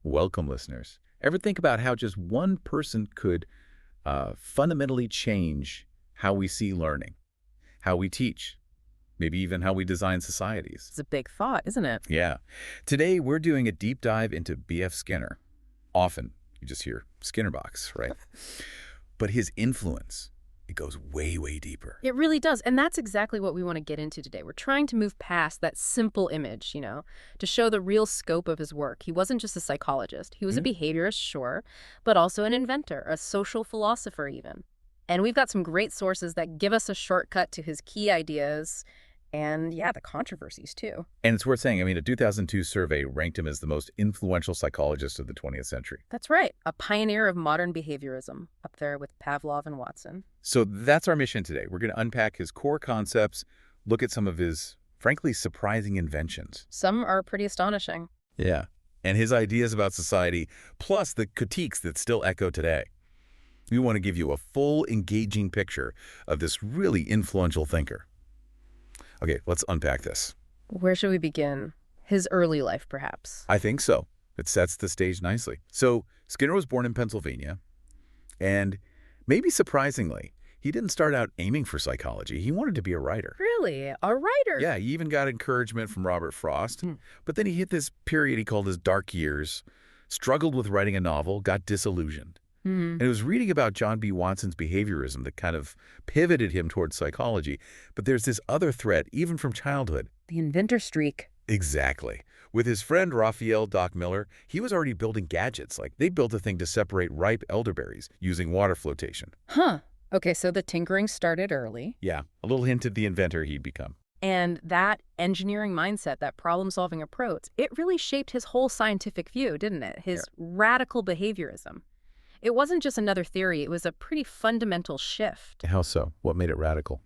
Welcome, listeners. Ever think about how just one person could fundamentally change how we see learning, how we teach, maybe even how we design societies? It's a big thought, isn't it? Yeah. Today, we're doing a deep dive into BF Skinner. Often, you just hear Skinner box, right? But his influence, it goes way, way deeper. It really does. And that's exactly what we want to get into today. We're trying to move past that simple image, to show the real scope of his work. He wasn't just a psychologist. He was a behaviorist, sure, but also an inventor, a social philosopher even. And we've got some great sources that give us a shortcut to his key ideas and, yeah, the controversies, too. And it's worth saying, a 2002 survey ranked him as the most influential psychologist of the 20th century. That's right. A pioneer of modern behaviorism, up there with Pavlov and Watson. So that's our mission today. We're going to unpack his core concepts, look at some of his, frankly, surprising inventions. Some are pretty astonishing. Yeah. And his ideas about society, plus the critiques that still echo today. We want to give you a full, engaging picture of this really influential thinker. Okay, let's unpack this. Where should we begin? His early life, perhaps. I think so. It sets the stage nicely. So Skinner was born in Pennsylvania, and maybe surprisingly, he didn't start out aiming for psychology. He wanted to be a writer. Really? A writer? Yeah, he even got encouragement from Robert Frost. But then he hit this period he called his dark years, struggled with writing a novel, got disillusioned. And it was reading about John B. Watson's behaviorism that kind of pivoted him towards psychology. But there's this other thread, even from childhood. The inventor streak. Exactly. With his friend Raphael Doc Miller, he was already building gadgets. Like they built a thing to separate ripe elderberries using water flotation. Huh. Okay, so the tinkering started early. Yeah, a little hint of the inventor he'd become. And that engineering mindset, that problem-solving approach, it really shaped his whole scientific view, didn't it? His radical behaviorism. It wasn't just another theory, it was a pretty fundamental shift. How so? What made it radical?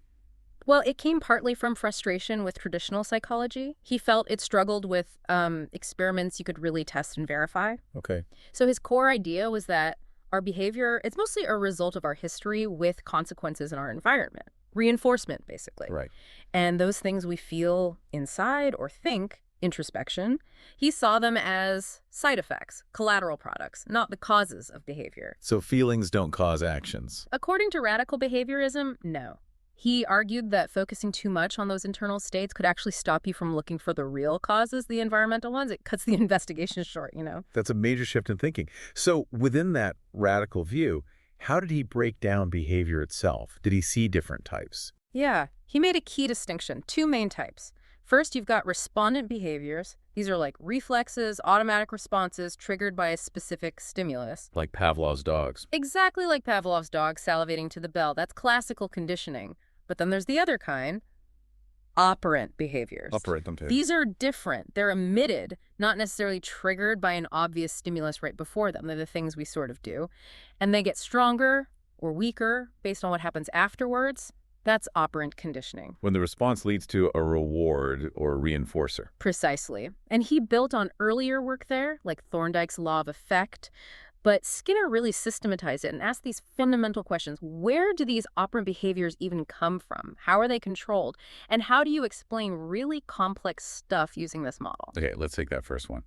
Well, it came partly from frustration with traditional psychology. He felt it struggled with experiments you could really test and verify. Okay. So his core idea was that our behavior, it's mostly a result of our history with consequences in our environment. Reinforcement, basically. Right. And those things we feel inside or think, introspection, he saw them as side effects, collateral products, not the causes of behavior. So feelings don't cause actions. According to radical behaviorism, no. He argued that focusing too much on those internal states could actually stop you from looking for the real causes, the environmental ones. It cuts the investigation short, That's a major shift in thinking. So within that radical view, how did he break down behavior itself? Did he see different types? Yeah, he made a key distinction, two main types. First, you've got respondent behaviors. These are like reflexes, automatic responses triggered by a specific stimulus. Like Pavlov's dogs. Exactly like Pavlov's dog salivating to the bell. That's classical conditioning. But then there's the other kind, operant behaviors. Operant them too. These are different. They're emitted, not necessarily triggered by an obvious stimulus right before them. They're the things we sort of do. And they get stronger or weaker based on what happens afterwards. That's operant conditioning. When the response leads to a reward or a reinforcer. Precisely. And he built on earlier work there, like Thorndike's law of effect. But Skinner really systematized it and asked these fundamental questions. Where do these operant behaviors even come from? How are they controlled? And how do you explain really complex stuff using this model? Okay, let's take that first one.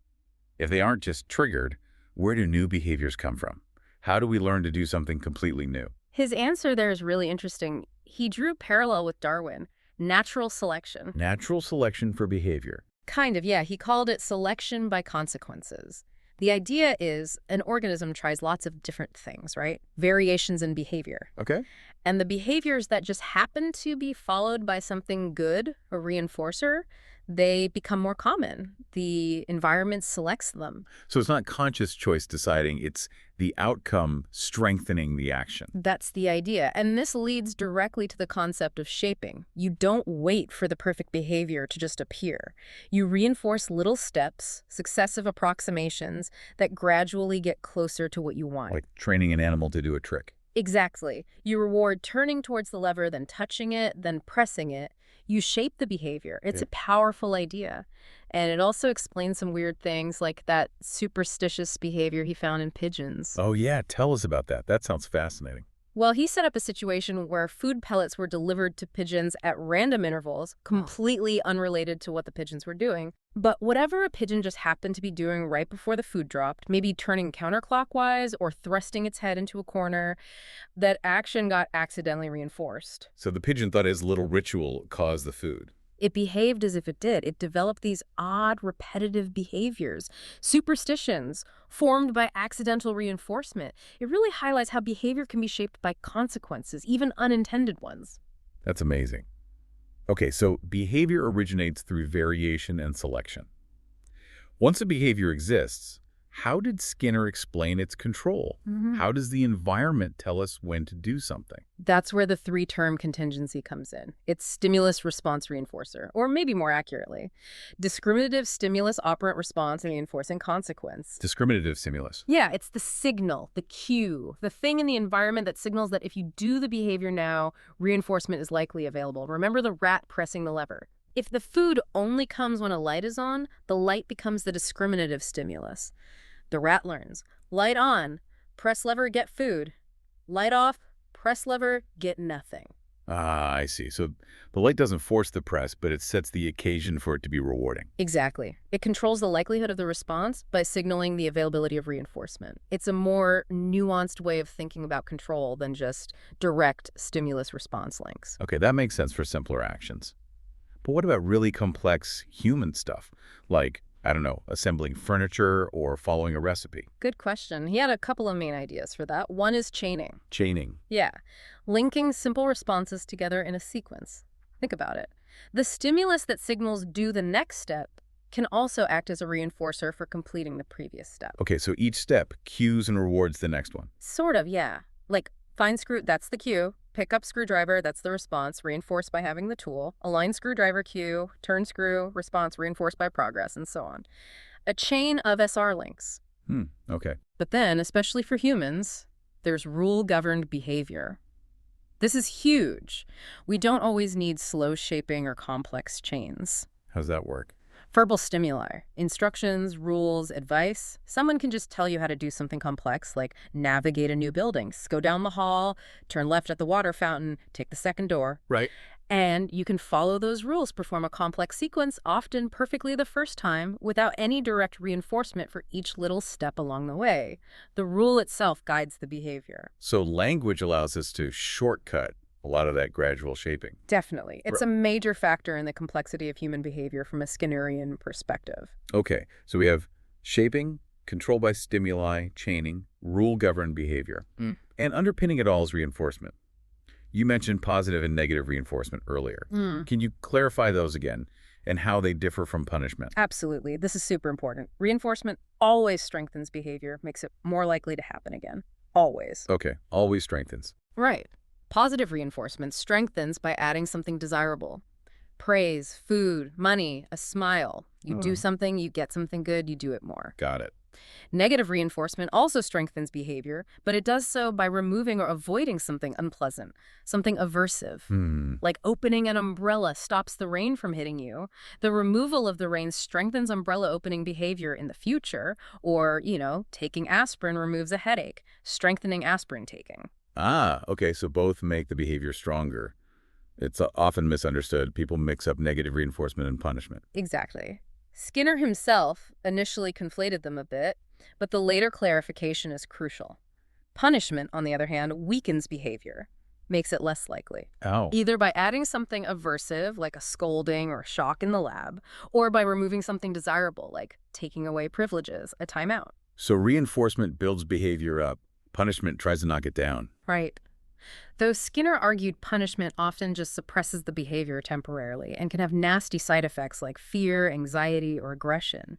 If they aren't just triggered, where do new behaviors come from? How do we learn to do something completely new? His answer there is really interesting. He drew parallel with Darwin, natural selection. Natural selection for behavior. Kind of, yeah. He called it selection by consequences. The idea is an organism tries lots of different things, right? Variations in behavior. Okay. And the behaviors that just happen to be followed by something good, a reinforcer, they become more common. The environment selects them. So it's not conscious choice deciding, it's the outcome strengthening the action. That's the idea. And this leads directly to the concept of shaping. You don't wait for the perfect behavior to just appear. You reinforce little steps, successive approximations that gradually get closer to what you want. Like training an animal to do a trick. Exactly. You reward turning towards the lever, then touching it, then pressing it. You shape the behavior. It's a powerful idea. And it also explains some weird things like that superstitious behavior he found in pigeons. Oh, yeah. Tell us about that. That sounds fascinating. Well, he set up a situation where food pellets were delivered to pigeons at random intervals, completely unrelated to what the pigeons were doing. But whatever a pigeon just happened to be doing right before the food dropped, maybe turning counterclockwise or thrusting its head into a corner, that action got accidentally reinforced. So the pigeon thought his little ritual caused the food. It behaved as if it did. It developed these odd, repetitive behaviors, superstitions, formed by accidental reinforcement. It really highlights how behavior can be shaped by consequences, even unintended ones. That's amazing. Okay, so behavior originates through variation and selection. Once a behavior exists, how did Skinner explain its control? How does the environment tell us when to do something? That's where the three-term contingency comes in. It's stimulus-response reinforcer, or maybe more accurately, discriminative stimulus-operant response and reinforcing consequence. Discriminative stimulus. Yeah, it's the signal, the cue, the thing in the environment that signals that if you do the behavior now, reinforcement is likely available. Remember the rat pressing the lever. If the food only comes when a light is on, the light becomes the discriminative stimulus. The rat learns. Light on, press lever, get food. Light off, press lever, get nothing. Ah, I see. So the light doesn't force the press, but it sets the occasion for it to be rewarding. Exactly. It controls the likelihood of the response by signaling the availability of reinforcement. It's a more nuanced way of thinking about control than just direct stimulus-response links. Okay, that makes sense for simpler actions. But what about really complex human stuff? Like, I don't know, assembling furniture or following a recipe? Good question. He had a couple of main ideas for that. One is chaining. Chaining. Yeah, linking simple responses together in a sequence. Think about it. The stimulus that signals do the next step can also act as a reinforcer for completing the previous step. Okay, so each step cues and rewards the next one. Sort of, yeah. Like, find screw, that's the cue. Pick up screwdriver, that's the response, reinforced by having the tool. Align screwdriver cue, turn screw, response reinforced by progress, and so on. A chain of SR links. Okay. But then, especially for humans, there's rule-governed behavior. This is huge. We don't always need slow shaping or complex chains. How's that work? Verbal stimuli, instructions, rules, advice. Someone can just tell you how to do something complex, like navigate a new building, go down the hall, turn left at the water fountain, take the second door. Right. And you can follow those rules, perform a complex sequence, often perfectly the first time, without any direct reinforcement for each little step along the way. The rule itself guides the behavior. So language allows us to shortcut a lot of that gradual shaping. Definitely. It's a major factor in the complexity of human behavior from a Skinnerian perspective. Okay, so we have shaping, control by stimuli, chaining, rule-governed behavior. And underpinning it all is reinforcement. You mentioned positive and negative reinforcement earlier. Can you clarify those again and how they differ from punishment? Absolutely. This is super important. Reinforcement always strengthens behavior, makes it more likely to happen again. Always. Okay, always strengthens. Right. Positive reinforcement strengthens by adding something desirable. Praise, food, money, a smile. You do something, you get something good, you do it more. Got it. Negative reinforcement also strengthens behavior, but it does so by removing or avoiding something unpleasant, something aversive. Like opening an umbrella stops the rain from hitting you. The removal of the rain strengthens umbrella opening behavior in the future, or, taking aspirin removes a headache, strengthening aspirin taking. Ah, okay, so both make the behavior stronger. It's often misunderstood. People mix up negative reinforcement and punishment. Exactly. Skinner himself initially conflated them a bit, but the later clarification is crucial. Punishment, on the other hand, weakens behavior, makes it less likely. Oh. Either by adding something aversive, like a scolding or a shock in the lab, or by removing something desirable, like taking away privileges, a timeout. So reinforcement builds behavior up. Punishment tries to knock it down. Right. Though Skinner argued punishment often just suppresses the behavior temporarily and can have nasty side effects like fear, anxiety, or aggression,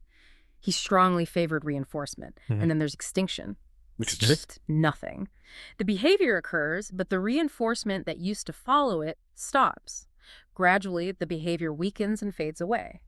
he strongly favored reinforcement. And then there's extinction. It's just nothing. The behavior occurs, but the reinforcement that used to follow it stops. Gradually, the behavior weakens and fades away.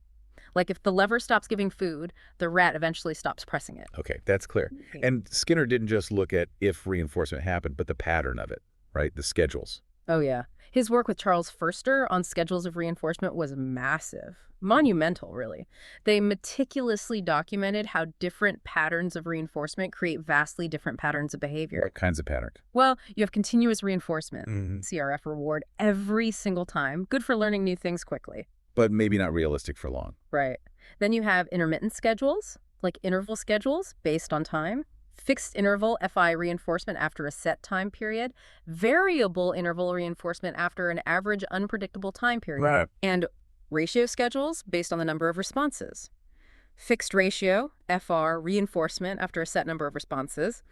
Like if the lever stops giving food, the rat eventually stops pressing it. Okay, that's clear. And Skinner didn't just look at if reinforcement happened, but the pattern of it, right? The schedules. Oh, yeah. His work with Charles Furster on schedules of reinforcement was massive. Monumental, really. They meticulously documented how different patterns of reinforcement create vastly different patterns of behavior. What kinds of patterns? Well, you have continuous reinforcement, Hmm. CRF reward, every single time. Good for learning new things quickly. But maybe not realistic for long. Right. Then you have intermittent schedules, like interval schedules based on time. Fixed interval FI reinforcement after a set time period. Variable interval reinforcement after an average unpredictable time period. Right. And ratio schedules based on the number of responses. Fixed ratio, FR, reinforcement after a set number of responses.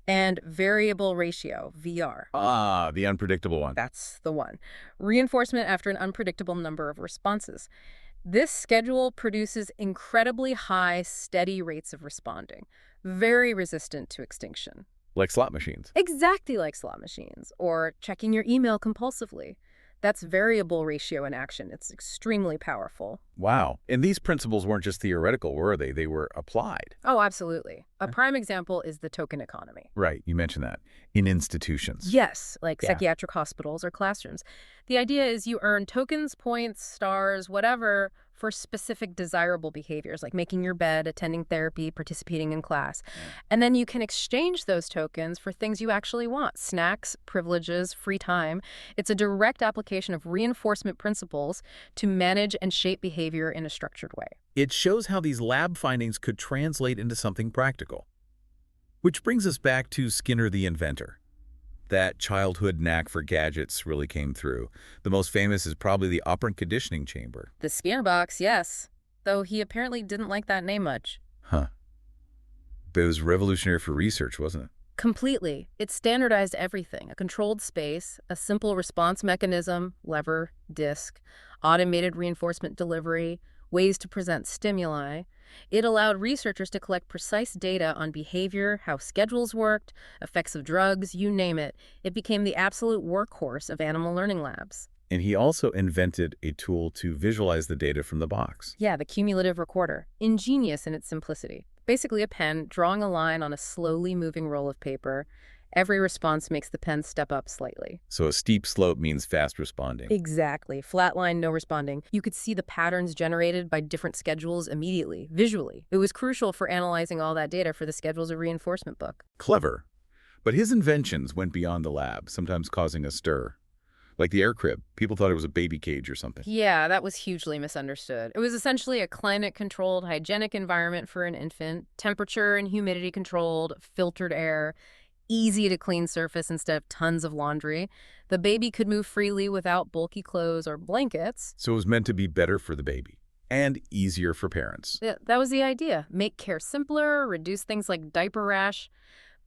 And variable ratio, VR. Ah, the unpredictable one. That's the one. Reinforcement after an unpredictable number of responses. This schedule produces incredibly high, steady rates of responding, very resistant to extinction. Like slot machines. Exactly like slot machines, or checking your email compulsively. That's variable ratio in action. It's extremely powerful. Wow. And these principles weren't just theoretical, were they? They were applied. Oh, absolutely. A prime example is the token economy. Right. You mentioned that. In institutions. Yes, like Yeah. psychiatric hospitals or classrooms. The idea is you earn tokens, points, stars, whatever, for specific desirable behaviors, like making your bed, attending therapy, participating in class. And then you can exchange those tokens for things you actually want: snacks, privileges, free time. It's a direct application of reinforcement principles to manage and shape behavior in a structured way. It shows how these lab findings could translate into something practical. Which brings us back to Skinner the inventor. That childhood knack for gadgets really came through. The most famous is probably the operant conditioning chamber. The Skinner box, yes, though he apparently didn't like that name much. Huh. But it was revolutionary for research, wasn't it? Completely. It standardized everything: a controlled space, a simple response mechanism, lever, disc, automated reinforcement delivery, ways to present stimuli. It allowed researchers to collect precise data on behavior, how schedules worked, effects of drugs, you name it. It became the absolute workhorse of animal learning labs. And he also invented a tool to visualize the data from the box. Yeah, the cumulative recorder. Ingenious in its simplicity. Basically a pen drawing a line on a slowly moving roll of paper. Every response makes the pen step up slightly. So a steep slope means fast responding. Exactly. Flat line, no responding. You could see the patterns generated by different schedules immediately, visually. It was crucial for analyzing all that data for the Schedules of Reinforcement book. Clever. But his inventions went beyond the lab, sometimes causing a stir. Like the air crib. People thought it was a baby cage or something. Yeah, that was hugely misunderstood. It was essentially a climate-controlled, hygienic environment for an infant. Temperature and humidity controlled, filtered air, easy to clean surface instead of tons of laundry. The baby could move freely without bulky clothes or blankets. So it was meant to be better for the baby. And easier for parents. Yeah, that was the idea. Make care simpler, reduce things like diaper rash.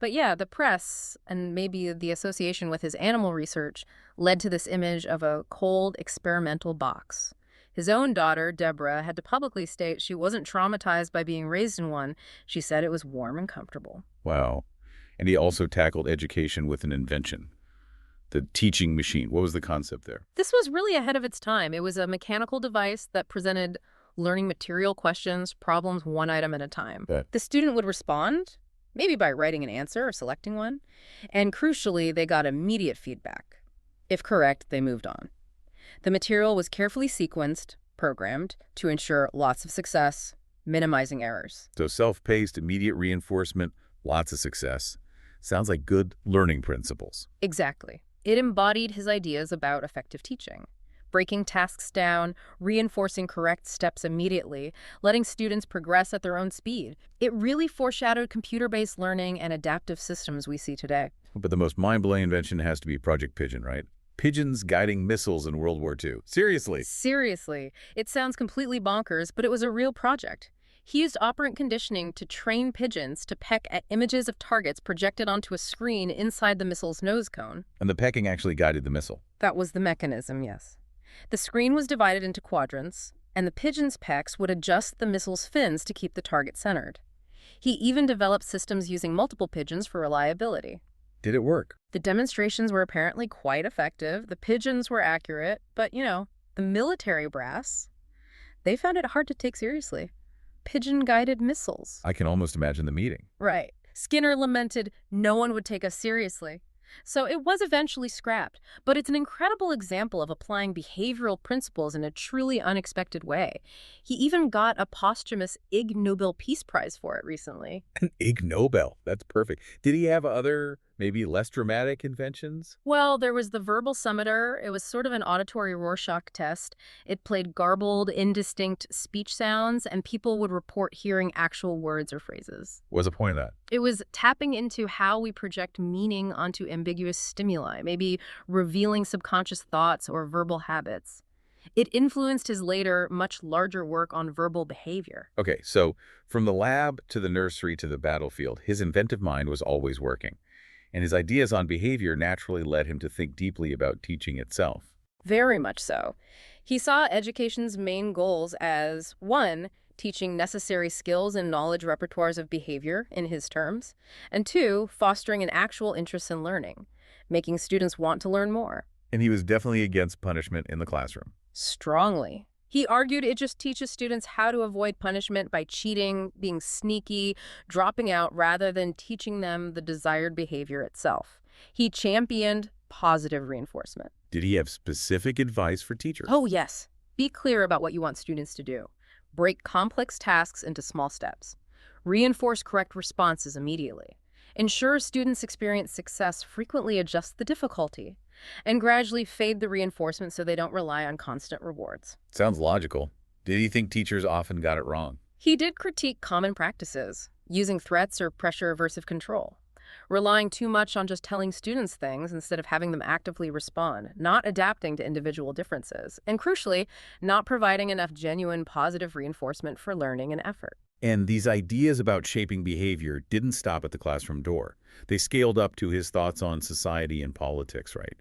But yeah, the press, and maybe the association with his animal research, led to this image of a cold, experimental box. His own daughter, Deborah, had to publicly state she wasn't traumatized by being raised in one. She said it was warm and comfortable. Wow. And he also tackled education with an invention. The teaching machine. What was the concept there? This was really ahead of its time. It was a mechanical device that presented learning material questions, problems one item at a time. The student would respond, maybe by writing an answer or selecting one. And crucially, they got immediate feedback. If correct, they moved on. The material was carefully sequenced, programmed, to ensure lots of success, minimizing errors. So self-paced, immediate reinforcement, lots of success. Sounds like good learning principles. Exactly. It embodied his ideas about effective teaching. Breaking tasks down, reinforcing correct steps immediately, letting students progress at their own speed. It really foreshadowed computer-based learning and adaptive systems we see today. But the most mind-blowing invention has to be Project Pigeon, right? Pigeons guiding missiles in World War II. Seriously. Seriously. It sounds completely bonkers, but it was a real project. He used operant conditioning to train pigeons to peck at images of targets projected onto a screen inside the missile's nose cone. And the pecking actually guided the missile. That was the mechanism, yes. The screen was divided into quadrants, and the pigeon's pecks would adjust the missile's fins to keep the target centered. He even developed systems using multiple pigeons for reliability. Did it work? The demonstrations were apparently quite effective. The pigeons were accurate, but, the military brass, they found it hard to take seriously. Pigeon-guided missiles. I can almost imagine the meeting. Right. Skinner lamented, "No one would take us seriously." So it was eventually scrapped, but it's an incredible example of applying behavioral principles in a truly unexpected way. He even got a posthumous Ig Nobel Peace Prize for it recently. An Ig Nobel. That's perfect. Did he have other, maybe less dramatic inventions? Well, there was the verbal summoner. It was sort of an auditory Rorschach test. It played garbled, indistinct speech sounds, and people would report hearing actual words or phrases. What's the point of that? It was tapping into how we project meaning onto ambiguous stimuli, maybe revealing subconscious thoughts or verbal habits. It influenced his later, much larger work on verbal behavior. Okay, so from the lab to the nursery to the battlefield, his inventive mind was always working. And his ideas on behavior naturally led him to think deeply about teaching itself. Very much so. He saw education's main goals as, one, teaching necessary skills and knowledge repertoires of behavior, in his terms, and two, fostering an actual interest in learning, making students want to learn more. And he was definitely against punishment in the classroom. Strongly. He argued it just teaches students how to avoid punishment by cheating, being sneaky, dropping out, rather than teaching them the desired behavior itself. He championed positive reinforcement. Did he have specific advice for teachers? Oh, yes. Be clear about what you want students to do. Break complex tasks into small steps. Reinforce correct responses immediately. Ensure students experience success, frequently adjust the difficulty, and gradually fade the reinforcement so they don't rely on constant rewards. Sounds logical. Did he think teachers often got it wrong? He did critique common practices, using threats or pressure-aversive control, relying too much on just telling students things instead of having them actively respond, not adapting to individual differences, and crucially, not providing enough genuine positive reinforcement for learning and effort. And these ideas about shaping behavior didn't stop at the classroom door. They scaled up to his thoughts on society and politics, right?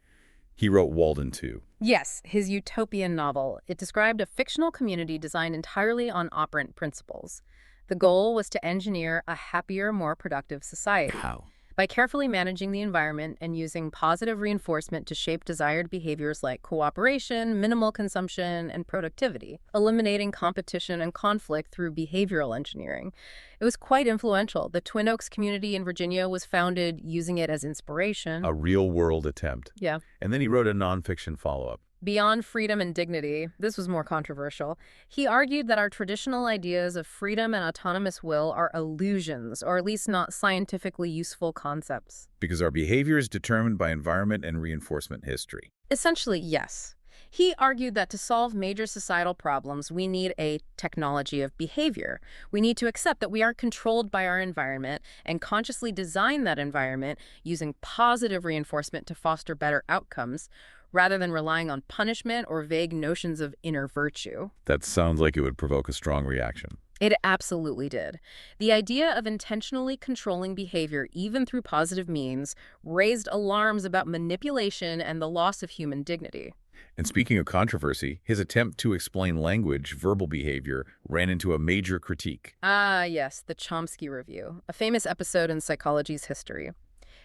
He wrote Walden too. Yes, his utopian novel. It described a fictional community designed entirely on operant principles. The goal was to engineer a happier, more productive society. How? By carefully managing the environment and using positive reinforcement to shape desired behaviors like cooperation, minimal consumption, and productivity, eliminating competition and conflict through behavioral engineering. It was quite influential. The Twin Oaks community in Virginia was founded using it as inspiration. A real-world attempt. Yeah. And then he wrote a nonfiction follow-up. Beyond freedom and dignity, this was more controversial. He argued that our traditional ideas of freedom and autonomous will are illusions, or at least not scientifically useful concepts. Because our behavior is determined by environment and reinforcement history. Essentially, yes. He argued that to solve major societal problems, we need a technology of behavior. We need to accept that we are controlled by our environment and consciously design that environment using positive reinforcement to foster better outcomes, rather than relying on punishment or vague notions of inner virtue. That sounds like it would provoke a strong reaction. It absolutely did. The idea of intentionally controlling behavior, even through positive means, raised alarms about manipulation and the loss of human dignity. And speaking of controversy, his attempt to explain language, verbal behavior, ran into a major critique. Ah, yes, the Chomsky Review, a famous episode in psychology's history.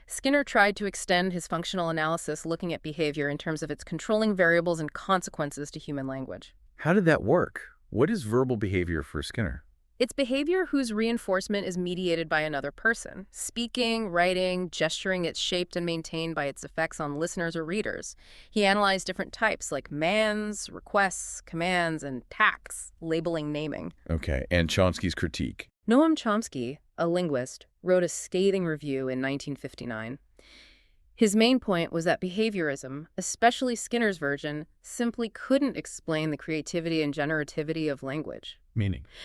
Skinner tried to extend his functional analysis looking at behavior in terms of its controlling variables and consequences to human language. How did that work? What is verbal behavior for Skinner? It's behavior whose reinforcement is mediated by another person. Speaking, writing, gesturing, it's shaped and maintained by its effects on listeners or readers. He analyzed different types like commands, requests, commands, and tacts, labeling, naming. Okay, and Chomsky's critique. Noam Chomsky, a linguist, wrote a scathing review in 1959. His main point was that behaviorism, especially Skinner's version, simply couldn't explain the creativity and generativity of language.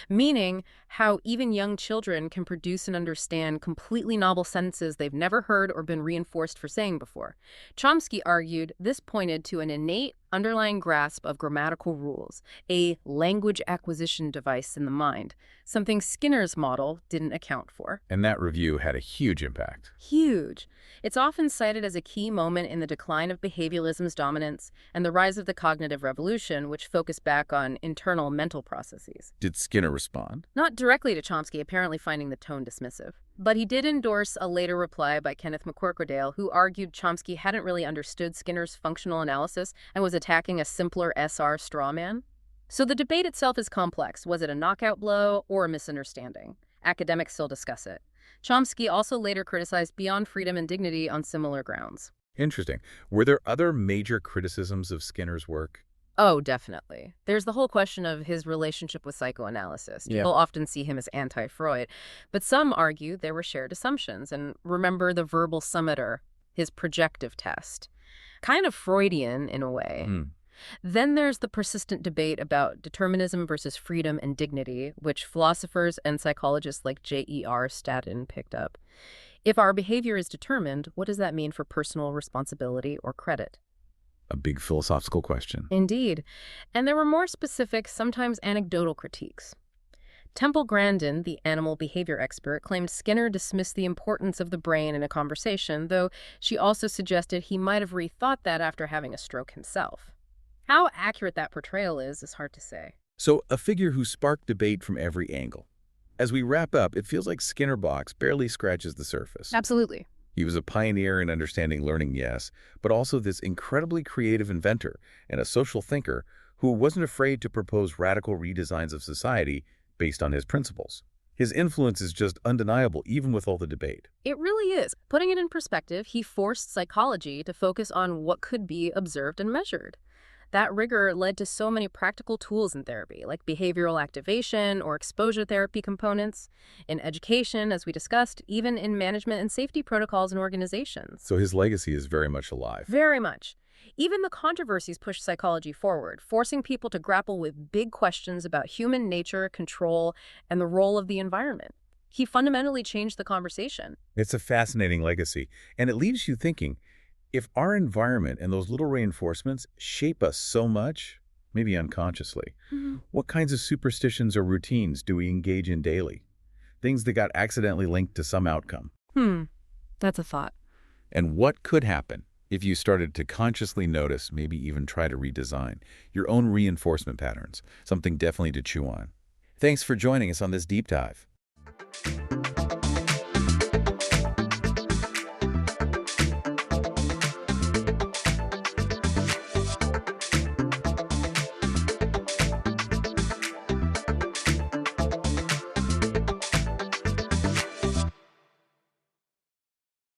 Meaning how even young children can produce and understand completely novel sentences they've never heard or been reinforced for saying before. Chomsky argued this pointed to an innate underlying grasp of grammatical rules, a language acquisition device in the mind, something Skinner's model didn't account for. And that review had a huge impact. Huge. It's often cited as a key moment in the decline of behavioralism's dominance and the rise of the cognitive revolution, which focused back on internal mental processes. Did Skinner respond? Not directly to Chomsky, apparently finding the tone dismissive. But he did endorse a later reply by Kenneth McCorquodale, who argued Chomsky hadn't really understood Skinner's functional analysis and was attacking a simpler SR straw man. So the debate itself is complex. Was it a knockout blow or a misunderstanding? Academics still discuss it. Chomsky also later criticized Beyond Freedom and Dignity on similar grounds. Interesting. Were there other major criticisms of Skinner's work? Oh, definitely. There's the whole question of his relationship with psychoanalysis. Yeah. People often see him as anti-Freud, but some argue there were shared assumptions. And remember the verbal summator, his projective test. Kind of Freudian in a way. Hmm. Then there's the persistent debate about determinism versus freedom and dignity, which philosophers and psychologists like J.E.R. Staten picked up. If our behavior is determined, what does that mean for personal responsibility or credit? A big philosophical question. Indeed. And there were more specific, sometimes anecdotal critiques. Temple Grandin, the animal behavior expert, claimed Skinner dismissed the importance of the brain in a conversation, though she also suggested he might have rethought that after having a stroke himself. How accurate that portrayal is hard to say. So, a figure who sparked debate from every angle. As we wrap up, it feels like Skinner box barely scratches the surface. Absolutely. He was a pioneer in understanding learning, yes, but also this incredibly creative inventor and a social thinker who wasn't afraid to propose radical redesigns of society based on his principles. His influence is just undeniable, even with all the debate. It really is. Putting it in perspective, he forced psychology to focus on what could be observed and measured. That rigor led to so many practical tools in therapy, like behavioral activation or exposure therapy components, in education, as we discussed, even in management and safety protocols in organizations. So his legacy is very much alive. Very much. Even the controversies pushed psychology forward, forcing people to grapple with big questions about human nature, control, and the role of the environment. He fundamentally changed the conversation. It's a fascinating legacy, and it leaves you thinking, if our environment and those little reinforcements shape us so much, maybe unconsciously, what kinds of superstitions or routines do we engage in daily? Things that got accidentally linked to some outcome. That's a thought. And what could happen if you started to consciously notice, maybe even try to redesign, your own reinforcement patterns? Something definitely to chew on. Thanks for joining us on this deep dive.